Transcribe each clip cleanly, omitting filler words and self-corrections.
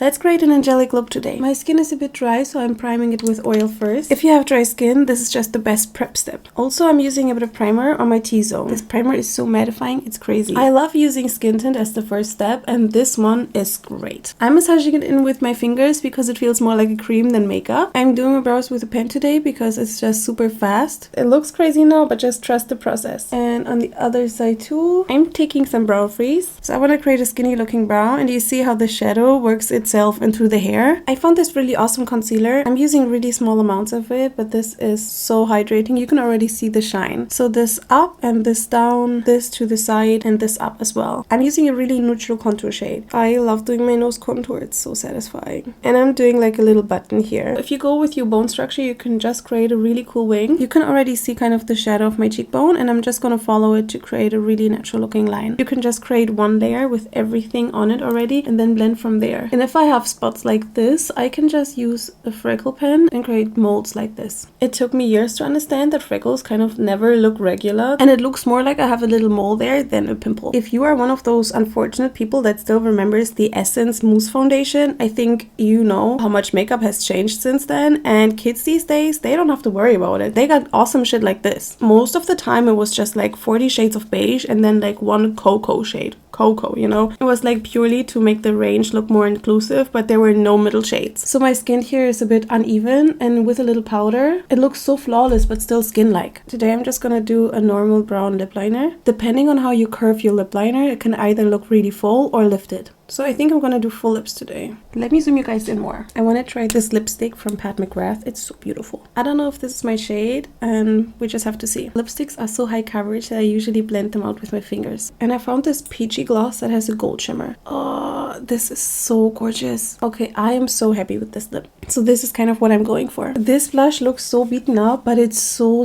Let's create an angelic look today. My skin is a bit dry, so I'm priming it with oil first. If you have dry skin, this is just the best prep step. Also, I'm using a bit of primer on my T-zone. This primer is so mattifying, it's crazy. I love using skin tint as the first step, and this one is great. I'm massaging it in with my fingers because it feels more like a cream than makeup. I'm doing my brows with a pen today because it's just super fast. It looks crazy now, but just trust the process. And on the other side too, I'm taking some brow freeze. So I want to create a skinny looking brow, and you see how the shadow works itself into the hair. I found this really awesome concealer. I'm using really small amounts of it, but this is so hydrating. You can already see the shine. So this up and this down, this to the side and this up as well. I'm using a really neutral contour shade. I love doing my nose contour. It's so satisfying. And I'm doing like a little button here. If you go with your bone structure, you can just create a really cool wing. You can already see kind of the shadow of my cheekbone, and I'm just going to follow it to create a really natural looking line. You can just create one layer with everything on it already and then blend from there. And if I have spots like this, I can just use a freckle pen and create molds like this. It took me years to understand that freckles kind of never look regular, and it looks more like I have a little mole there than a pimple. If you are one of those unfortunate people that still remembers the Essence Mousse Foundation, I think you know how much makeup has changed since then, and kids these days, they don't have to worry about it. They got awesome shit like this. Most of the time it was just like 40 shades of beige and then like one cocoa shade. Cocoa, you know? It was like purely to make the range look more inclusive, but there were no middle shades. So my skin here is a bit uneven, and with a little powder, it looks so flawless but still skin-like. Today I'm just gonna do a normal brown lip liner. Depending on how you curve your lip liner, it can either look really full or lifted. So I think I'm gonna do full lips today. Let me zoom you guys in more. I want to try this lipstick from Pat McGrath. It's so beautiful. I don't know if this is my shade, and we just have to see. Lipsticks are so high coverage that I usually blend them out with my fingers. And I found this peachy gloss that has a gold shimmer. Oh, this is so gorgeous. Okay, I am so happy with this lip. So this is kind of what I'm going for. This blush looks so beaten up, but it's so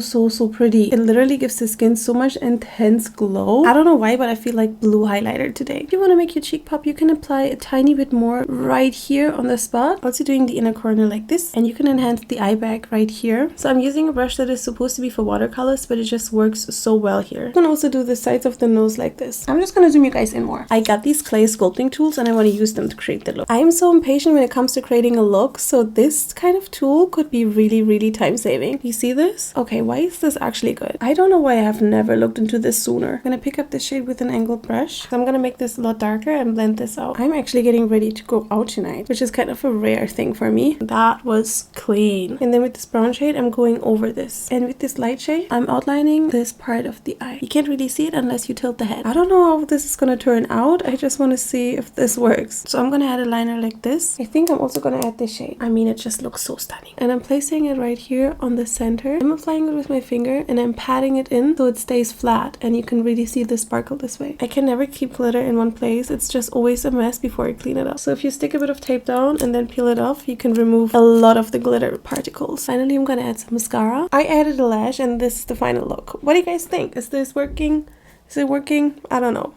pretty. It literally gives the skin so much intense glow. I don't know why, but I feel like blue highlighter today. If you want to make your cheek pop, you can apply a tiny bit more right here on the spot. Also doing the inner corner like this, and you can enhance the eye bag right here. So I'm using a brush that is supposed to be for watercolors, but it just works so well here. You can also do the sides of the nose like this. I'm just gonna zoom you guys in more. I got these clay sculpting tools and I want to use them to create the look. I am so impatient when it comes to creating a look, so this kind of tool could be really time saving. You see this? Okay, why is this actually good? I don't know why I have never looked into this sooner. I'm gonna pick up this shade with an angled brush. So I'm gonna make this a lot darker and blend this out. I'm actually getting ready to go out tonight, which is kind of a rare thing for me. That was clean. And then with this brown shade, I'm going over this. And with this light shade, I'm outlining this part of the eye. You can't really see it unless you tilt the head. I don't know how this is gonna turn out. I just want to see if this works. So I'm gonna add a liner like this. I think I'm also gonna add this shade. I mean, it just looks so stunning. And I'm placing it right here on the center. I'm applying it with my finger and I'm patting it in so it stays flat, and you can really see the sparkle this way. I can never keep glitter in one place. It's just always a mess before I clean it up. So if you stick a bit of tape down and then peel it off, you can remove a lot of the glitter particles. Finally, I'm gonna add some mascara. I added a lash and this is the final look. What do you guys think? Is this working? Is it working? I don't know.